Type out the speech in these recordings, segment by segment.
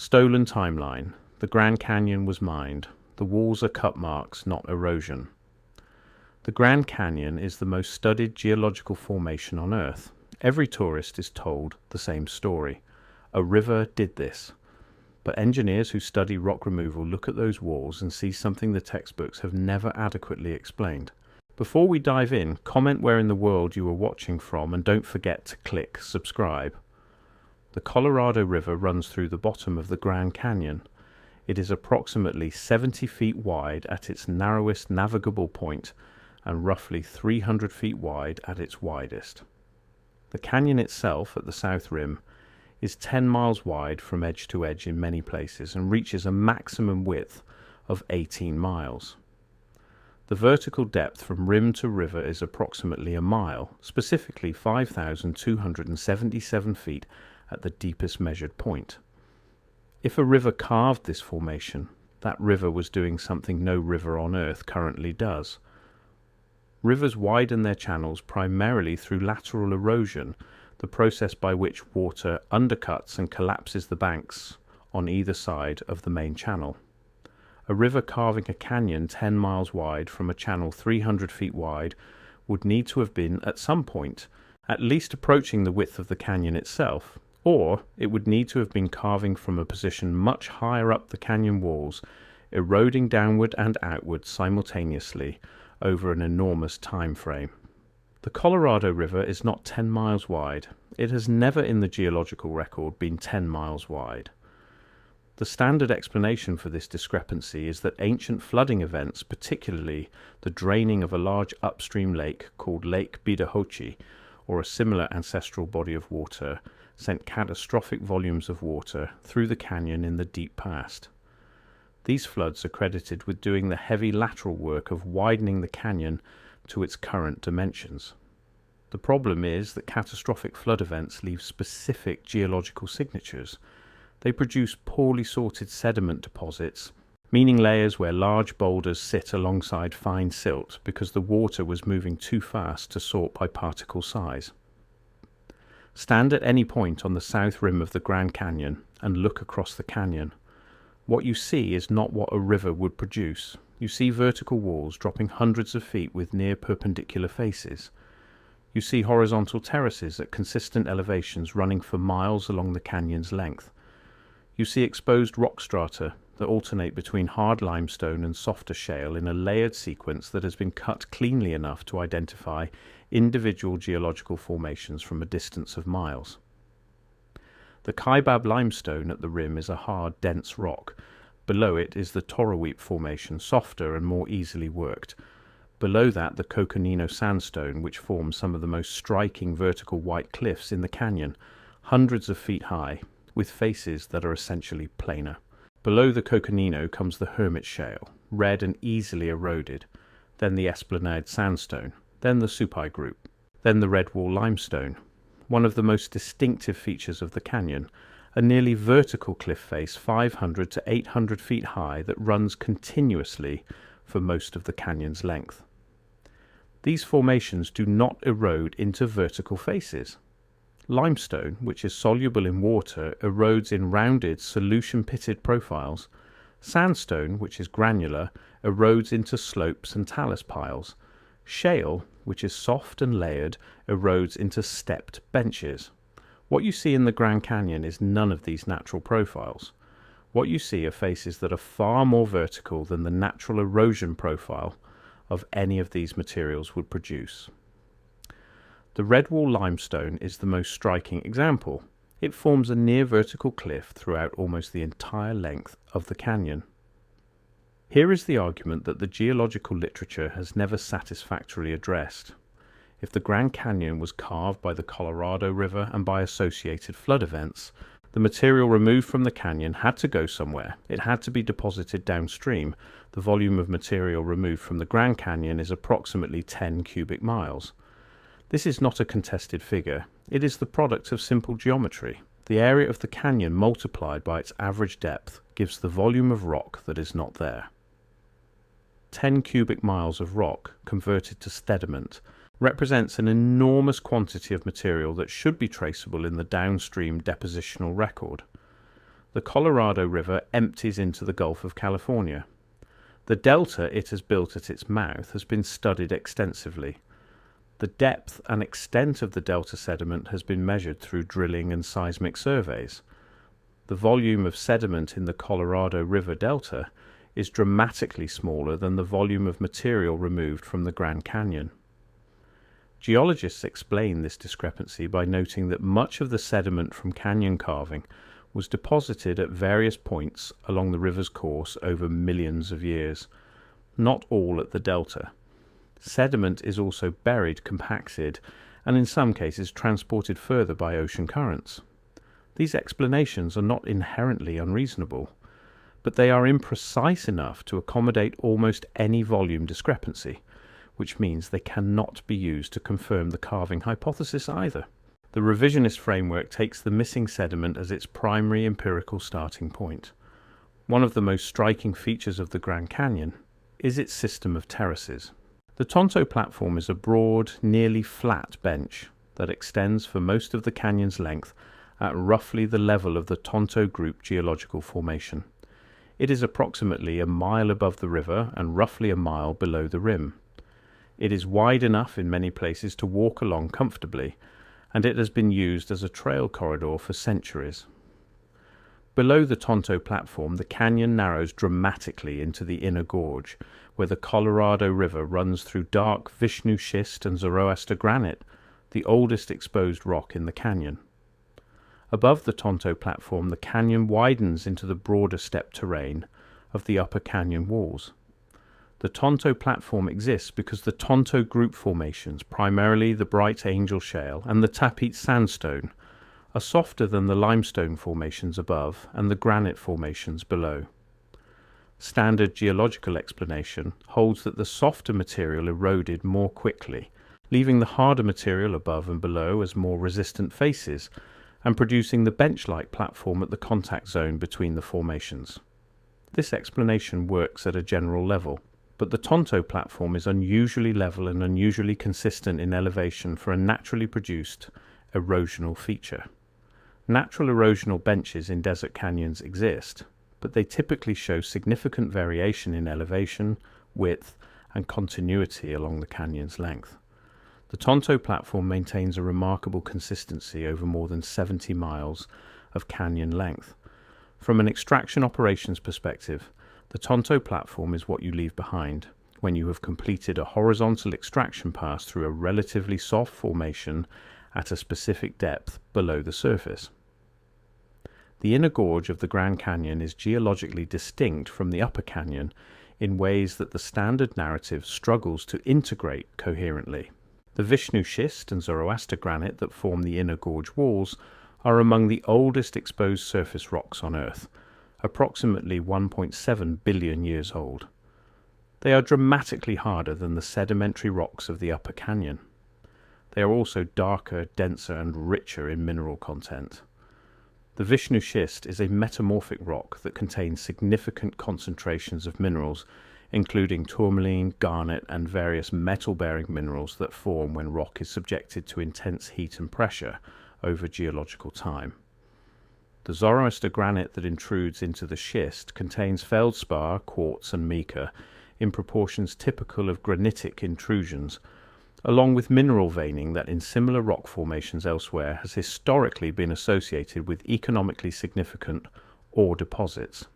Stolen timeline. The Grand Canyon was mined. The walls are cut marks, not erosion. The Grand Canyon is the most studied geological formation on Earth. Every tourist is told the same story. A river did this. But engineers who study rock removal look at those walls and see something the textbooks have never adequately explained. Before we dive in, comment where in the world you are watching from and don't forget to click subscribe. The Colorado River runs through the bottom of the Grand Canyon. It is approximately 70 feet wide at its narrowest navigable point and roughly 300 feet wide at its widest. The canyon itself at the south rim is 10 miles wide from edge to edge in many places and reaches a maximum width of 18 miles. The vertical depth from rim to river is approximately a mile, specifically 5,277 feet at the deepest measured point. If a river carved this formation, that river was doing something no river on Earth currently does. Rivers widen their channels primarily through lateral erosion, the process by which water undercuts and collapses the banks on either side of the main channel. A river carving a canyon 10 miles wide from a channel 300 feet wide would need to have been, at some point, at least approaching the width of the canyon itself, or it would need to have been carving from a position much higher up the canyon walls, eroding downward and outward simultaneously over an enormous time frame. The Colorado River is not 10 miles wide. It has never in the geological record been 10 miles wide. The standard explanation for this discrepancy is that ancient flooding events, particularly the draining of a large upstream lake called Lake Bidahochi, or a similar ancestral body of water, sent catastrophic volumes of water through the canyon in the deep past. These floods are credited with doing the heavy lateral work of widening the canyon to its current dimensions. The problem is that catastrophic flood events leave specific geological signatures. They produce poorly sorted sediment deposits, meaning layers where large boulders sit alongside fine silt because the water was moving too fast to sort by particle size. Stand at any point on the south rim of the Grand Canyon and look across the canyon. What you see is not what a river would produce. You see vertical walls dropping hundreds of feet with near perpendicular faces. You see horizontal terraces at consistent elevations running for miles along the canyon's length. You see exposed rock strata that alternate between hard limestone and softer shale in a layered sequence that has been cut cleanly enough to identify individual geological formations from a distance of miles. The Kaibab limestone at the rim is a hard, dense rock. Below it is the Toroweap formation, softer and more easily worked. Below that, the Coconino sandstone, which forms some of the most striking vertical white cliffs in the canyon, hundreds of feet high, with faces that are essentially planar. Below the Coconino comes the Hermit Shale, red and easily eroded, then the Esplanade sandstone, then the Supai group, then the Red Wall limestone. One of the most distinctive features of the canyon, a nearly vertical cliff face 500 to 800 feet high that runs continuously for most of the canyon's length. These formations do not erode into vertical faces. Limestone, which is soluble in water, erodes in rounded, solution-pitted profiles. Sandstone, which is granular, erodes into slopes and talus piles. Shale, which is soft and layered, erodes into stepped benches. What you see in the Grand Canyon is none of these natural profiles. What you see are faces that are far more vertical than the natural erosion profile of any of these materials would produce. The Red Wall limestone is the most striking example. It forms a near vertical cliff throughout almost the entire length of the canyon. Here is the argument that the geological literature has never satisfactorily addressed. If the Grand Canyon was carved by the Colorado River and by associated flood events, the material removed from the canyon had to go somewhere. It had to be deposited downstream. The volume of material removed from the Grand Canyon is approximately 10 cubic miles. This is not a contested figure. It is the product of simple geometry. The area of the canyon multiplied by its average depth gives the volume of rock that is not there. 10 cubic miles of rock converted to sediment represents an enormous quantity of material that should be traceable in the downstream depositional record. The Colorado River empties into the Gulf of California. The delta it has built at its mouth has been studied extensively. The depth and extent of the delta sediment has been measured through drilling and seismic surveys. The volume of sediment in the Colorado River Delta is dramatically smaller than the volume of material removed from the Grand Canyon. Geologists explain this discrepancy by noting that much of the sediment from canyon carving was deposited at various points along the river's course over millions of years, not all at the delta. Sediment is also buried, compacted, and in some cases transported further by ocean currents. These explanations are not inherently unreasonable, but they are imprecise enough to accommodate almost any volume discrepancy, which means they cannot be used to confirm the carving hypothesis either. The revisionist framework takes the missing sediment as its primary empirical starting point. One of the most striking features of the Grand Canyon is its system of terraces. The Tonto Platform is a broad, nearly flat bench that extends for most of the canyon's length at roughly the level of the Tonto Group geological formation. It is approximately a mile above the river and roughly a mile below the rim. It is wide enough in many places to walk along comfortably, and it has been used as a trail corridor for centuries. Below the Tonto Platform, the canyon narrows dramatically into the inner gorge, where the Colorado River runs through dark Vishnu schist and Zoroaster granite, the oldest exposed rock in the canyon. Above the Tonto Platform, the canyon widens into the broader steppe terrain of the upper canyon walls. The Tonto Platform exists because the Tonto Group formations, primarily the Bright Angel Shale and the Tapete Sandstone, are softer than the limestone formations above and the granite formations below. Standard geological explanation holds that the softer material eroded more quickly, leaving the harder material above and below as more resistant faces, and producing the bench-like platform at the contact zone between the formations. This explanation works at a general level, but the Tonto Platform is unusually level and unusually consistent in elevation for a naturally produced erosional feature. Natural erosional benches in desert canyons exist, but they typically show significant variation in elevation, width, and continuity along the canyon's length. The Tonto Platform maintains a remarkable consistency over more than 70 miles of canyon length. From an extraction operations perspective, the Tonto Platform is what you leave behind when you have completed a horizontal extraction pass through a relatively soft formation at a specific depth below the surface. The inner gorge of the Grand Canyon is geologically distinct from the upper canyon in ways that the standard narrative struggles to integrate coherently. The Vishnu schist and Zoroaster granite that form the inner gorge walls are among the oldest exposed surface rocks on Earth, approximately 1.7 billion years old. They are dramatically harder than the sedimentary rocks of the upper canyon. They are also darker, denser, and richer in mineral content. The Vishnu schist is a metamorphic rock that contains significant concentrations of minerals, including tourmaline, garnet, and various metal-bearing minerals that form when rock is subjected to intense heat and pressure over geological time. The Zoroaster granite that intrudes into the schist contains feldspar, quartz, and mica in proportions typical of granitic intrusions, along with mineral veining that in similar rock formations elsewhere has historically been associated with economically significant ore deposits.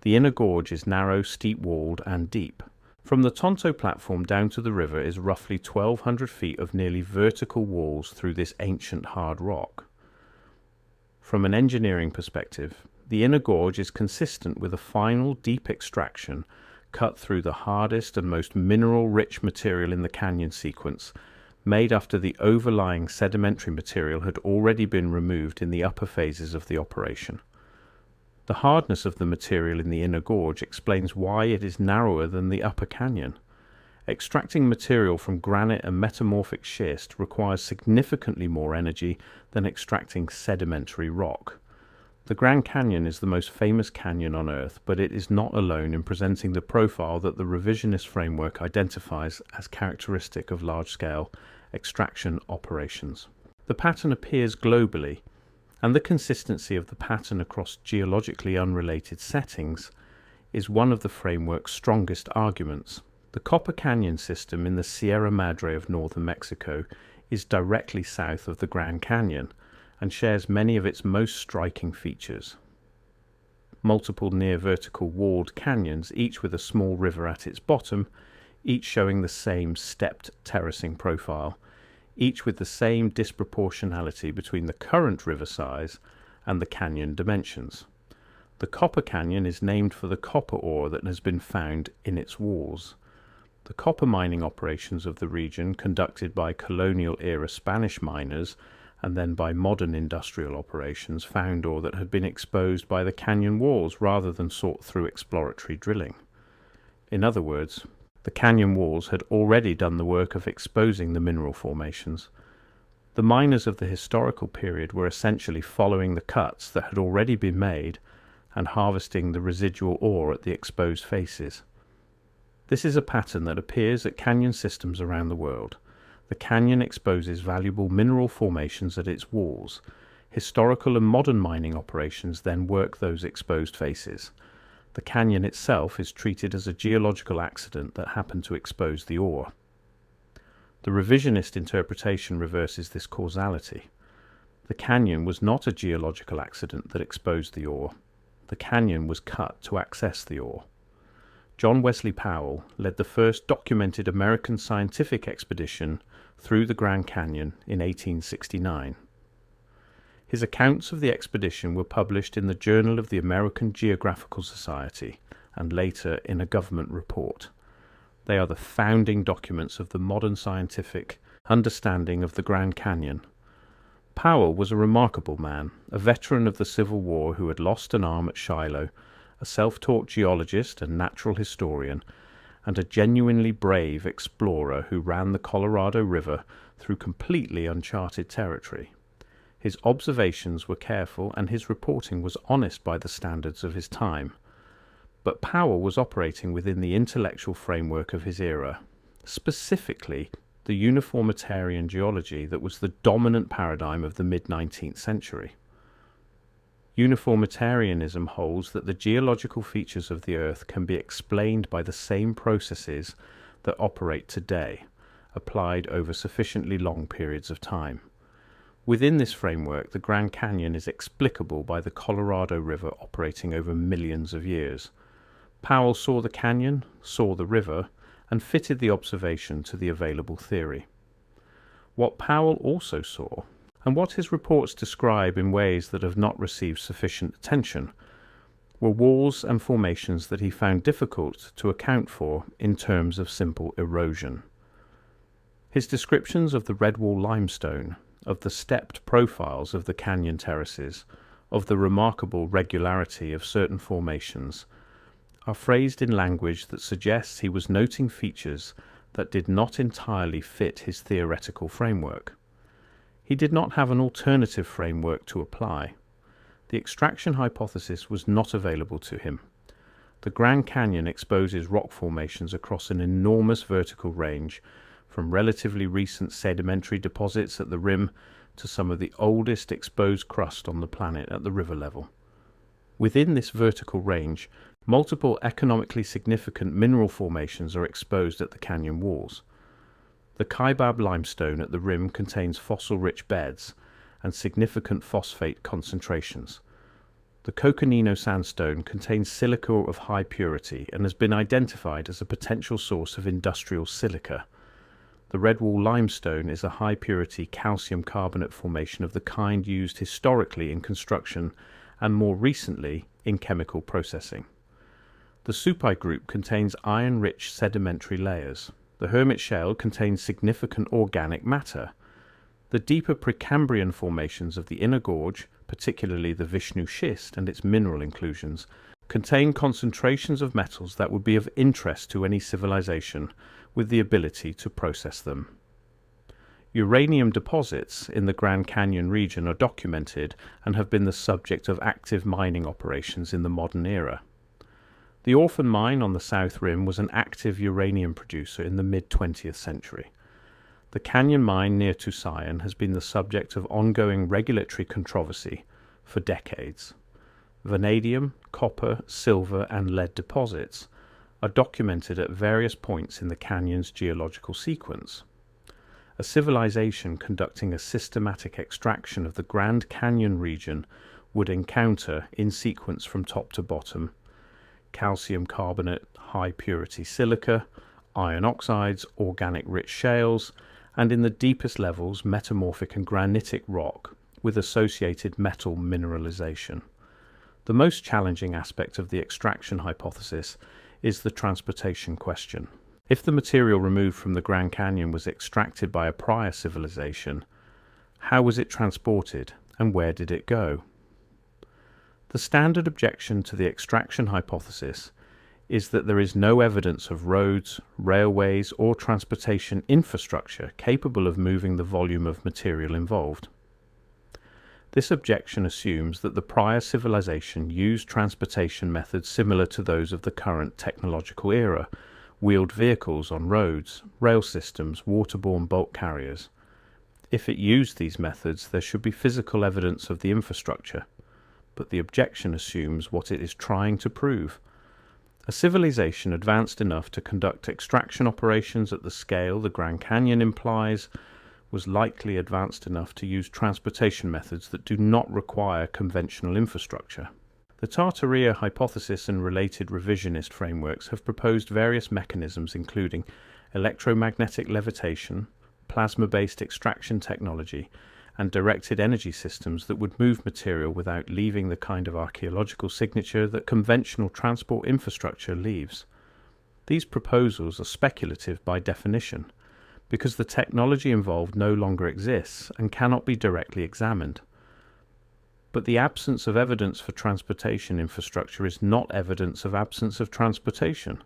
The inner gorge is narrow, steep-walled, and deep. From the Tonto Platform down to the river is roughly 1,200 feet of nearly vertical walls through this ancient hard rock. From an engineering perspective, the inner gorge is consistent with a final deep extraction cut through the hardest and most mineral-rich material in the canyon sequence, made after the overlying sedimentary material had already been removed in the upper phases of the operation. The hardness of the material in the inner gorge explains why it is narrower than the upper canyon. Extracting material from granite and metamorphic schist requires significantly more energy than extracting sedimentary rock. The Grand Canyon is the most famous canyon on Earth, but it is not alone in presenting the profile that the revisionist framework identifies as characteristic of large-scale extraction operations. The pattern appears globally. and the consistency of the pattern across geologically unrelated settings is one of the framework's strongest arguments. The Copper Canyon system in the Sierra Madre of northern Mexico is directly south of the Grand Canyon and shares many of its most striking features. Multiple near-vertical walled canyons, each with a small river at its bottom, each showing the same stepped terracing profile, each with the same disproportionality between the current river size and the canyon dimensions. The Copper Canyon is named for the copper ore that has been found in its walls. The copper mining operations of the region, conducted by colonial-era Spanish miners and then by modern industrial operations, found ore that had been exposed by the canyon walls rather than sought through exploratory drilling. In other words, the canyon walls had already done the work of exposing the mineral formations. The miners of the historical period were essentially following the cuts that had already been made and harvesting the residual ore at the exposed faces. This is a pattern that appears at canyon systems around the world. The canyon exposes valuable mineral formations at its walls. Historical and modern mining operations then work those exposed faces. The canyon itself is treated as a geological accident that happened to expose the ore. The revisionist interpretation reverses this causality. The canyon was not a geological accident that exposed the ore. The canyon was cut to access the ore. John Wesley Powell led the first documented American scientific expedition through the Grand Canyon in 1869. His accounts of the expedition were published in the Journal of the American Geographical Society and later in a government report. They are the founding documents of the modern scientific understanding of the Grand Canyon. Powell was a remarkable man, a veteran of the Civil War who had lost an arm at Shiloh, a self-taught geologist and natural historian, and a genuinely brave explorer who ran the Colorado River through completely uncharted territory. His observations were careful and his reporting was honest by the standards of his time. But Powell was operating within the intellectual framework of his era, specifically the uniformitarian geology that was the dominant paradigm of the mid-19th century. Uniformitarianism holds that the geological features of the Earth can be explained by the same processes that operate today, applied over sufficiently long periods of time. Within this framework, the Grand Canyon is explicable by the Colorado River operating over millions of years. Powell saw the canyon, saw the river, and fitted the observation to the available theory. What Powell also saw, and what his reports describe in ways that have not received sufficient attention, were walls and formations that he found difficult to account for in terms of simple erosion. His descriptions of the Redwall limestone, of the stepped profiles of the canyon terraces, of the remarkable regularity of certain formations, are phrased in language that suggests he was noting features that did not entirely fit his theoretical framework. He did not have an alternative framework to apply. The extraction hypothesis was not available to him. The Grand Canyon exposes rock formations across an enormous vertical range, from relatively recent sedimentary deposits at the rim to some of the oldest exposed crust on the planet at the river level. Within this vertical range, multiple economically significant mineral formations are exposed at the canyon walls. The Kaibab limestone at the rim contains fossil-rich beds and significant phosphate concentrations. The Coconino sandstone contains silica of high purity and has been identified as a potential source of industrial silica. The Redwall limestone is a high-purity calcium carbonate formation of the kind used historically in construction and more recently in chemical processing. The Supai group contains iron-rich sedimentary layers. The Hermit Shale contains significant organic matter. The deeper Precambrian formations of the inner gorge, particularly the Vishnu schist and its mineral inclusions, contain concentrations of metals that would be of interest to any civilization with the ability to process them. Uranium deposits in the Grand Canyon region are documented and have been the subject of active mining operations in the modern era. The Orphan Mine on the South Rim was an active uranium producer in the mid-20th century. The Canyon Mine near Tusayan has been the subject of ongoing regulatory controversy, for decades. Vanadium, copper, silver, and lead deposits are documented at various points in the canyon's geological sequence. A civilization conducting a systematic extraction of the Grand Canyon region would encounter, in sequence from top to bottom, calcium carbonate, high purity silica, iron oxides, organic rich shales, and in the deepest levels metamorphic and granitic rock with associated metal mineralization. The most challenging aspect of the extraction hypothesis is the transportation question. If the material removed from the Grand Canyon was extracted by a prior civilization, how was it transported and where did it go? The standard objection to the extraction hypothesis is that there is no evidence of roads, railways, or transportation infrastructure capable of moving the volume of material involved. This objection assumes that the prior civilization used transportation methods similar to those of the current technological era, wheeled vehicles on roads, rail systems, waterborne bulk carriers. If it used these methods, there should be physical evidence of the infrastructure, but the objection assumes what it is trying to prove. A civilization advanced enough to conduct extraction operations at the scale the Grand Canyon implies was likely advanced enough to use transportation methods that do not require conventional infrastructure. The Tartaria hypothesis and related revisionist frameworks have proposed various mechanisms including electromagnetic levitation, plasma-based extraction technology, and directed energy systems that would move material without leaving the kind of archaeological signature that conventional transport infrastructure leaves. These proposals are speculative by definition, because the technology involved no longer exists and cannot be directly examined. But the absence of evidence for transportation infrastructure is not evidence of absence of transportation.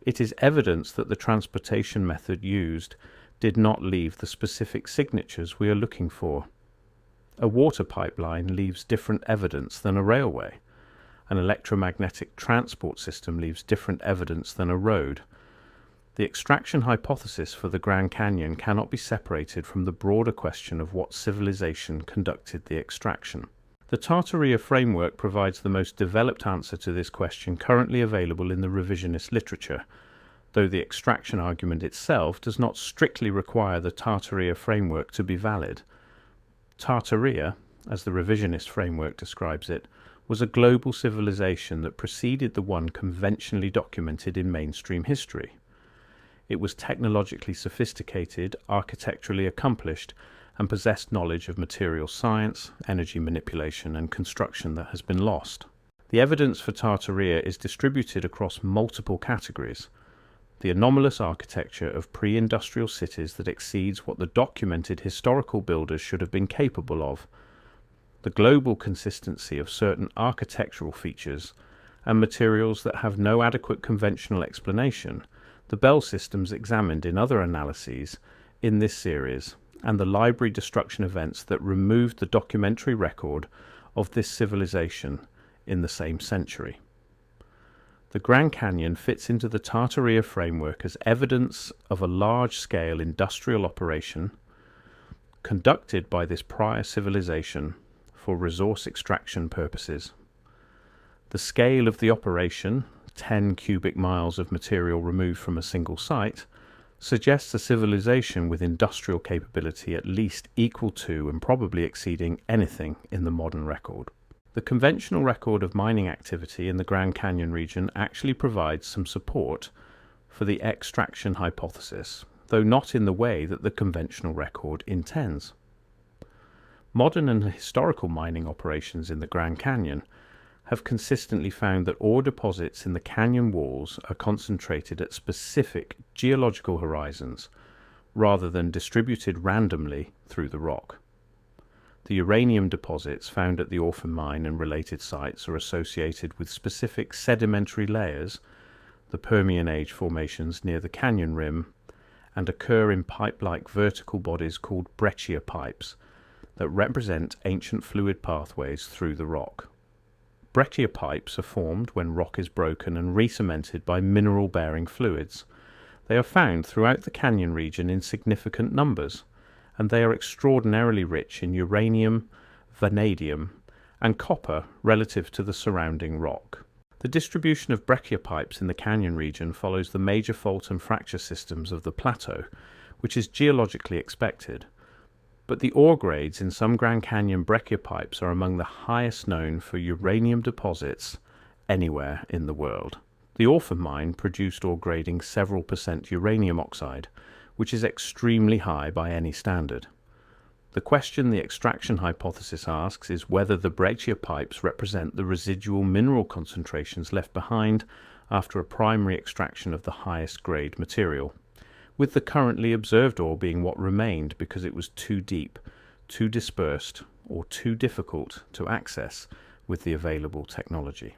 It is evidence that the transportation method used did not leave the specific signatures we are looking for. A water pipeline leaves different evidence than a railway. An electromagnetic transport system leaves different evidence than a road. The extraction hypothesis for the Grand Canyon cannot be separated from the broader question of what civilization conducted the extraction. The Tartaria framework provides the most developed answer to this question currently available in the revisionist literature, though the extraction argument itself does not strictly require the Tartaria framework to be valid. Tartaria, as the revisionist framework describes it, was a global civilization that preceded the one conventionally documented in mainstream history. It was technologically sophisticated, architecturally accomplished, and possessed knowledge of material science, energy manipulation, and construction that has been lost. The evidence for Tartaria is distributed across multiple categories. The anomalous architecture of pre-industrial cities that exceeds what the documented historical builders should have been capable of, the global consistency of certain architectural features, and materials that have no adequate conventional explanation, the bell systems examined in other analyses in this series, and the library destruction events that removed the documentary record of this civilization in the same century. The Grand Canyon fits into the Tartaria framework as evidence of a large-scale industrial operation conducted by this prior civilization for resource extraction purposes. The scale of the operation, 10 cubic miles of material removed from a single site, suggests a civilization with industrial capability at least equal to and probably exceeding anything in the modern record. The conventional record of mining activity in the Grand Canyon region actually provides some support for the extraction hypothesis, though not in the way that the conventional record intends. Modern and historical mining operations in the Grand Canyon have consistently found that ore deposits in the canyon walls are concentrated at specific geological horizons rather than distributed randomly through the rock. The uranium deposits found at the Orphan Mine and related sites are associated with specific sedimentary layers, the Permian Age formations near the canyon rim, and occur in pipe-like vertical bodies called breccia pipes that represent ancient fluid pathways through the rock. Breccia pipes are formed when rock is broken and re-cemented by mineral-bearing fluids. They are found throughout the canyon region in significant numbers, and they are extraordinarily rich in uranium, vanadium, and copper relative to the surrounding rock. The distribution of brachiopipes in the canyon region follows the major fault and fracture systems of the plateau, which is geologically expected. But the ore grades in some Grand Canyon brachiopipes are among the highest known for uranium deposits anywhere in the world. The Orphan mine produced ore grading several % uranium oxide, which is extremely high by any standard. The question the extraction hypothesis asks is whether the brachiopipes represent the residual mineral concentrations left behind after a primary extraction of the highest grade material, with the currently observed ore being what remained because it was too deep, too dispersed, or too difficult to access with the available technology.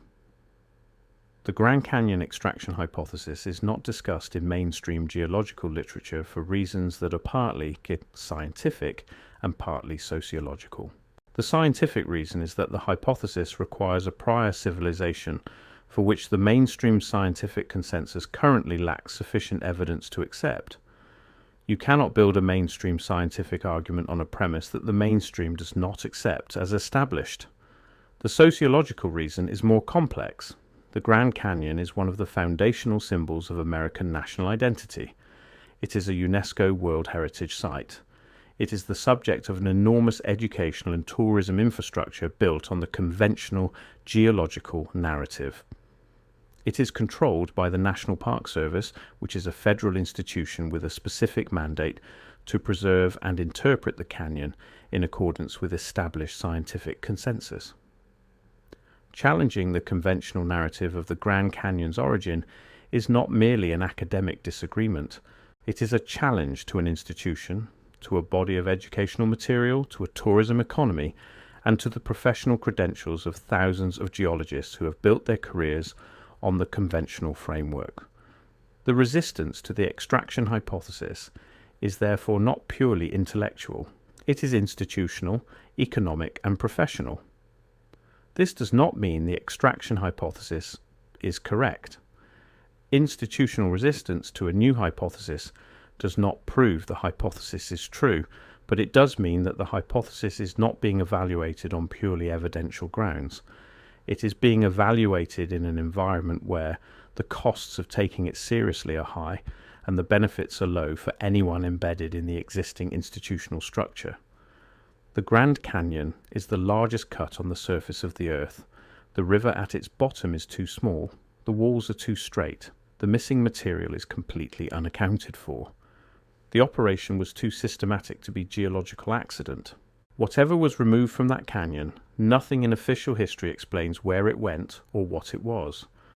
The Grand Canyon extraction hypothesis is not discussed in mainstream geological literature for reasons that are partly scientific and partly sociological. The scientific reason is that the hypothesis requires a prior civilization for which the mainstream scientific consensus currently lacks sufficient evidence to accept. You cannot build a mainstream scientific argument on a premise that the mainstream does not accept as established. The sociological reason is more complex. The Grand Canyon is one of the foundational symbols of American national identity. It is a UNESCO World Heritage Site. It is the subject of an enormous educational and tourism infrastructure built on the conventional geological narrative. It is controlled by the National Park Service, which is a federal institution with a specific mandate to preserve and interpret the canyon in accordance with established scientific consensus. Challenging the conventional narrative of the Grand Canyon's origin is not merely an academic disagreement. It is a challenge to an institution, to a body of educational material, to a tourism economy, and to the professional credentials of thousands of geologists who have built their careers on the conventional framework. The resistance to the extraction hypothesis is therefore not purely intellectual. It is institutional, economic, and professional. This does not mean the extraction hypothesis is correct. Institutional resistance to a new hypothesis does not prove the hypothesis is true, but it does mean that the hypothesis is not being evaluated on purely evidential grounds. It is being evaluated in an environment where the costs of taking it seriously are high and the benefits are low for anyone embedded in the existing institutional structure. The Grand Canyon is the largest cut on the surface of the Earth. The river at its bottom is too small. The walls are too straight. The missing material is completely unaccounted for. The operation was too systematic to be geological accident. Whatever was removed from that canyon, nothing in official history explains where it went or what it was.